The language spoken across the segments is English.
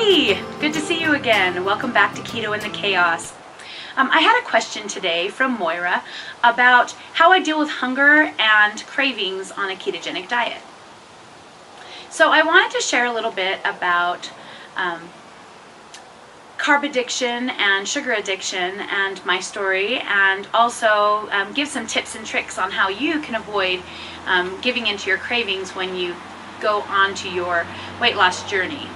Hey, good to see you again. Welcome back to Keto and the Chaos. I had a question today from Moira about how I deal with hunger and cravings on a ketogenic diet. So I wanted to share a little bit about carb addiction and sugar addiction and my story, and also give some tips and tricks on how you can avoid giving into your cravings when you go onto your weight loss journey.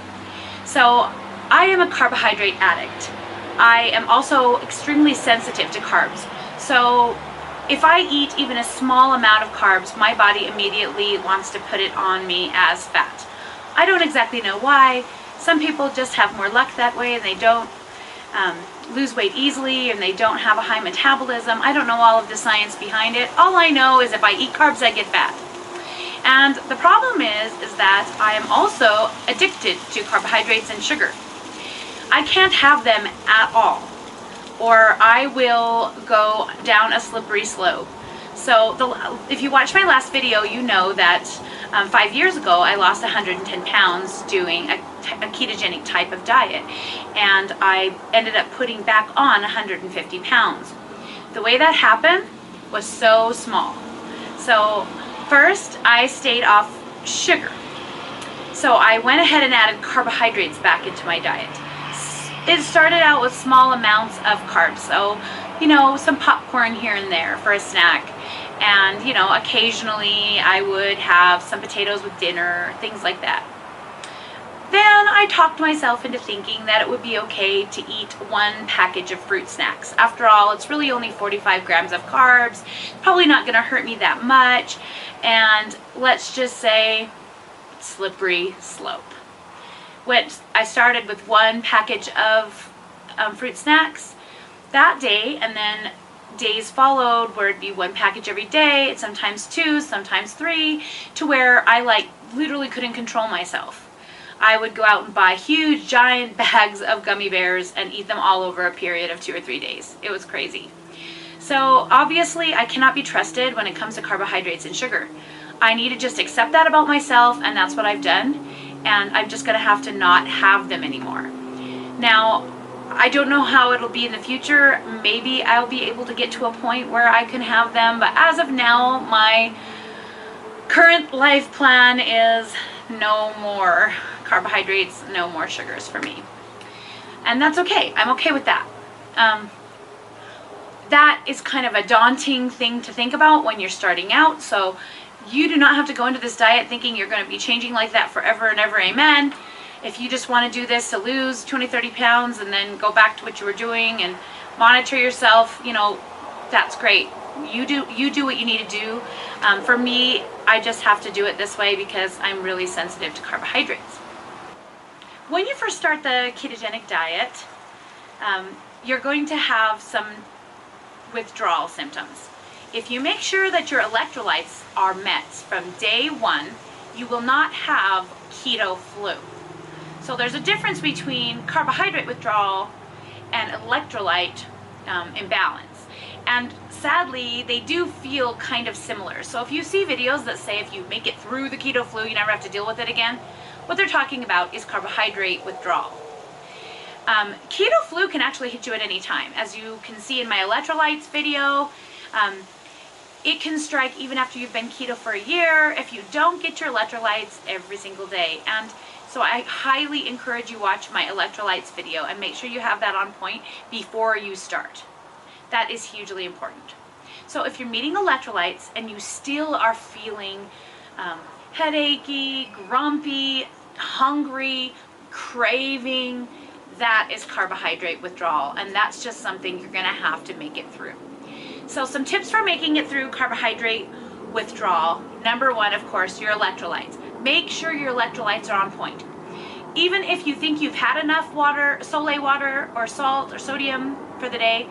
So I am a carbohydrate addict. I am also extremely sensitive to carbs. So if I eat even a small amount of carbs, my body immediately wants to put it on me as fat. I don't exactly know why. Some people just have more luck that way and they don't lose weight easily and they don't have a high metabolism. I don't know all of the science behind it. All I know is if I eat carbs, I get fat. And the problem is that I am also addicted to carbohydrates and sugar. I can't have them at all, or I will go down a slippery slope. So if you watched my last video, you know that 5 years ago I lost 110 pounds doing a ketogenic type of diet, and I ended up putting back on 150 pounds. The way that happened was so small. So first, I stayed off sugar. So I went ahead and added carbohydrates back into my diet. It started out with small amounts of carbs. So, some popcorn here and there for a snack. And, occasionally I would have some potatoes with dinner, things like that. Then I talked myself into thinking that it would be okay to eat one package of fruit snacks. After all, it's really only 45 grams of carbs, probably not going to hurt me that much, and let's just say slippery slope. I started with one package of fruit snacks that day, and then days followed where it'd be one package every day, sometimes two, sometimes three, to where I literally couldn't control myself. I would go out and buy huge, giant bags of gummy bears and eat them all over a period of 2 or 3 days. It was crazy. So obviously, I cannot be trusted when it comes to carbohydrates and sugar. I need to just accept that about myself, and that's what I've done. And I'm just going to have to not have them anymore. Now, I don't know how it'll be in the future. Maybe I'll be able to get to a point where I can have them. But as of now, my current life plan is no more carbohydrates, no more sugars for me. And that's okay. I'm okay with that. That is kind of a daunting thing to think about when you're starting out. So you do not have to go into this diet thinking you're going to be changing like that forever and ever, amen. If you just want to do this to lose 20, 30 pounds and then go back to what you were doing and monitor yourself, that's great. You do what you need to do. For me, I just have to do it this way because I'm really sensitive to carbohydrates. When you first start the ketogenic diet, you're going to have some withdrawal symptoms. If you make sure that your electrolytes are met from day one, you will not have keto flu. So there's a difference between carbohydrate withdrawal and electrolyte imbalance. And sadly, they do feel kind of similar. So if you see videos that say if you make it through the keto flu, you never have to deal with it again, what they're talking about is carbohydrate withdrawal. Keto flu can actually hit you at any time. As you can see in my electrolytes video, it can strike even after you've been keto for a year if you don't get your electrolytes every single day. And so I highly encourage you watch my electrolytes video and make sure you have that on point before you start. That is hugely important. So if you're meeting electrolytes and you still are feeling headachy, grumpy, hungry, craving, that is carbohydrate withdrawal, and that's just something you're going to have to make it through. So some tips for making it through carbohydrate withdrawal. Number one, of course, your electrolytes. Make sure your electrolytes are on point. Even if you think you've had enough water, Solé water or salt or sodium for the day,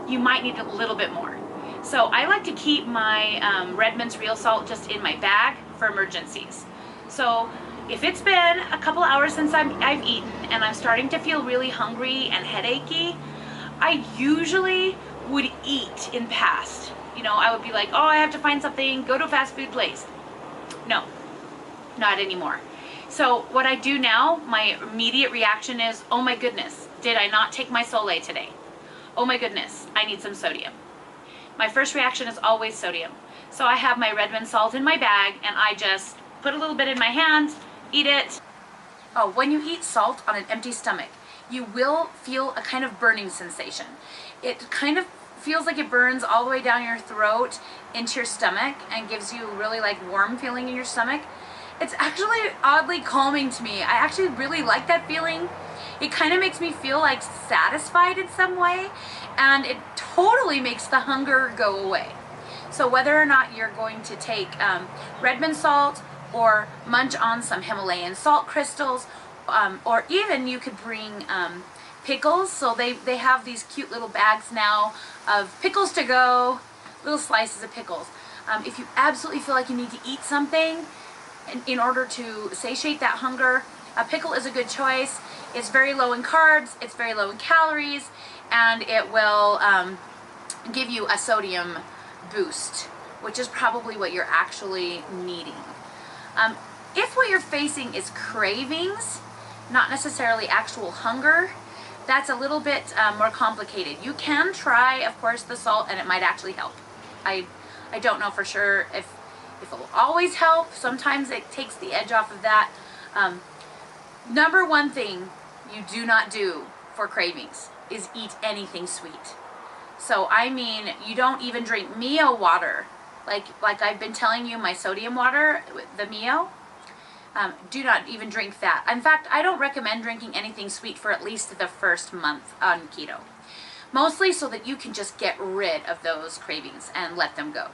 you might need a little bit more. So I like to keep my Redmond's real salt just in my bag for emergencies. So if it's been a couple hours since I've eaten and I'm starting to feel really hungry and headachy, I usually would eat in past. I would be like, oh, I have to find something, go to a fast food place. No, not anymore. So what I do now, my immediate reaction is, oh my goodness, did I not take my Solé today? Oh my goodness, I need some sodium. My first reaction is always sodium. So I have my Redmond salt in my bag and I just put a little bit in my hand, eat it. Oh, when you eat salt on an empty stomach, you will feel a kind of burning sensation. It kind of feels like it burns all the way down your throat into your stomach and gives you a really like warm feeling in your stomach. It's actually oddly calming to me. I actually really like that feeling. It kind of makes me feel like satisfied in some way, and it totally makes the hunger go away. So whether or not you're going to take Redmond salt or munch on some Himalayan salt crystals, or even you could bring pickles. So they have these cute little bags now of pickles to go, little slices of pickles. If you absolutely feel like you need to eat something in order to satiate that hunger, a pickle is a good choice. It's very low in carbs, it's very low in calories, and it will give you a sodium boost, which is probably what you're actually needing. If what you're facing is cravings, not necessarily actual hunger, that's a little bit more complicated. You can try, of course, the salt, and it might actually help. I don't know for sure if it will always help. Sometimes it takes the edge off of that. Number one thing you do not do for cravings is eat anything sweet. So I mean, you don't even drink Mio water, like I've been telling you, my sodium water, the Mio. Do not even drink that. In fact, I don't recommend drinking anything sweet for at least the first month on keto. Mostly so that you can just get rid of those cravings and let them go.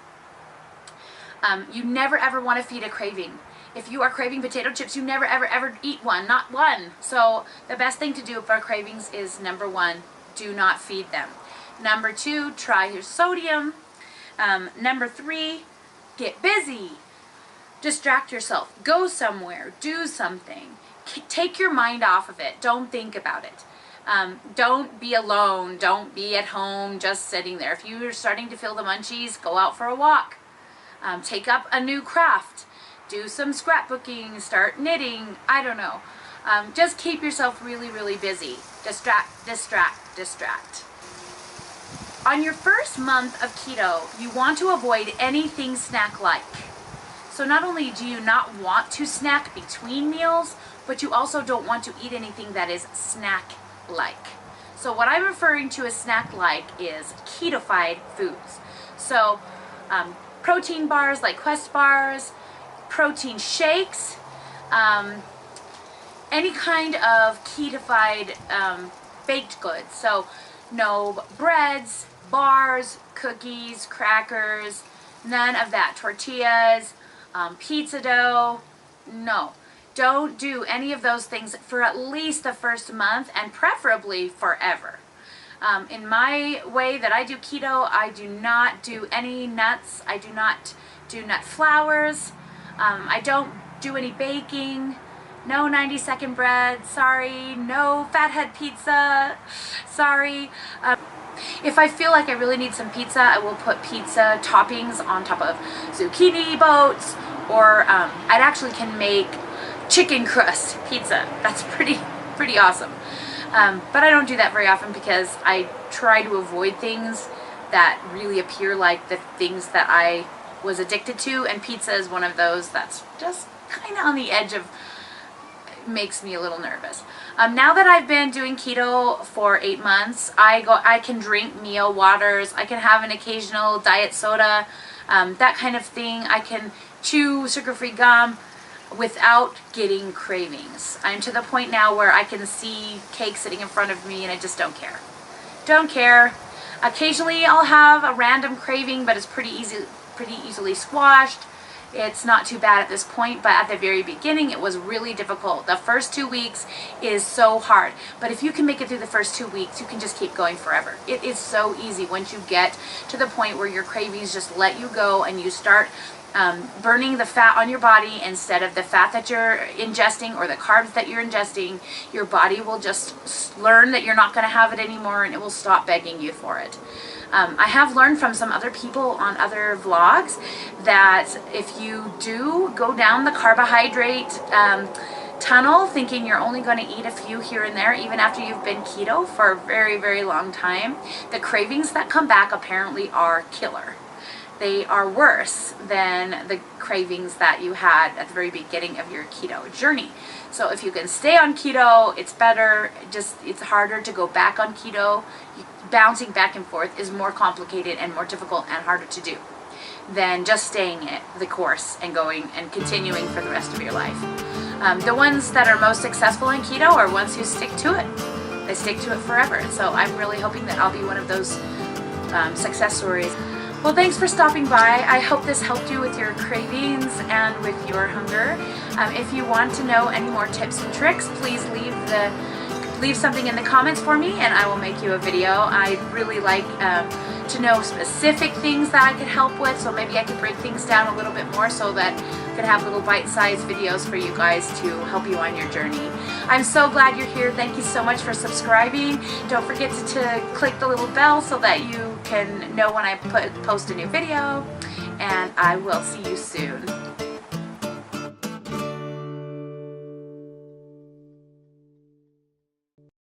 You never ever want to feed a craving. If you are craving potato chips, you never ever eat one, not one. So the best thing to do for cravings is, number one, do not feed them. Number two, try your sodium. Number three, get busy. Distract yourself. Go somewhere. Do something. Take your mind off of it. Don't think about it. Don't be alone. Don't be at home just sitting there. If you're starting to feel the munchies, go out for a walk. Take up a new craft. Do some scrapbooking. Start knitting. I don't know. Just keep yourself really busy. Distract, distract, distract. On your first month of keto, you want to avoid anything snack-like. So not only do you not want to snack between meals, but you also don't want to eat anything that is snack-like. So what I'm referring to as snack-like is ketofied foods. So protein bars like Quest bars, protein shakes, any kind of ketofied baked goods. So no breads, bars, cookies, crackers, none of that. Tortillas, pizza dough, no. Don't do any of those things for at least the first month, and preferably forever. In my way that I do keto, I do not do any nuts. I do not do nut flours. I don't do any baking. No 90-second bread, sorry. No fathead pizza, sorry. If I feel like I really need some pizza, I will put pizza toppings on top of zucchini boats, or I actually can make chicken crust pizza. That's pretty awesome. But I don't do that very often because I try to avoid things that really appear like the things that I was addicted to, and pizza is one of those that's just kind of on the edge of, makes me a little nervous. Now that I've been doing keto for 8 months, I can drink Mio waters, I can have an occasional diet soda, that kind of thing. I can chew sugar-free gum without getting cravings. I'm to the point now where I can see cake sitting in front of me and I just don't care. Don't care. Occasionally I'll have a random craving, but it's pretty easily squashed. It's not too bad at this point, but at the very beginning it was really difficult. The first 2 weeks is so hard, but if you can make it through the first 2 weeks, you can just keep going forever. It is so easy once you get to the point where your cravings just let you go and you start burning the fat on your body instead of the fat that you're ingesting or the carbs that you're ingesting. Your body will just learn that you're not going to have it anymore, and it will stop begging you for it. I have learned from some other people on other vlogs that if you do go down the carbohydrate tunnel thinking you're only going to eat a few here and there, even after you've been keto for a very, very long time, the cravings that come back apparently are killer. They are worse than the cravings that you had at the very beginning of your keto journey. So if you can stay on keto, it's better. It's harder to go back on keto. Bouncing back and forth is more complicated and more difficult and harder to do than just staying the course and going and continuing for the rest of your life. The ones that are most successful in keto are ones who stick to it. They stick to it forever. So I'm really hoping that I'll be one of those success stories. Well, thanks for stopping by. I hope this helped you with your cravings and with your hunger. If you want to know any more tips and tricks, please leave something in the comments for me and I will make you a video. I'd really like to know specific things that I could help with, so maybe I could break things down a little bit more so that I could have little bite-sized videos for you guys to help you on your journey. I'm so glad you're here. Thank you so much for subscribing. Don't forget to click the little bell so that you can know when I post a new video, and I will see you soon.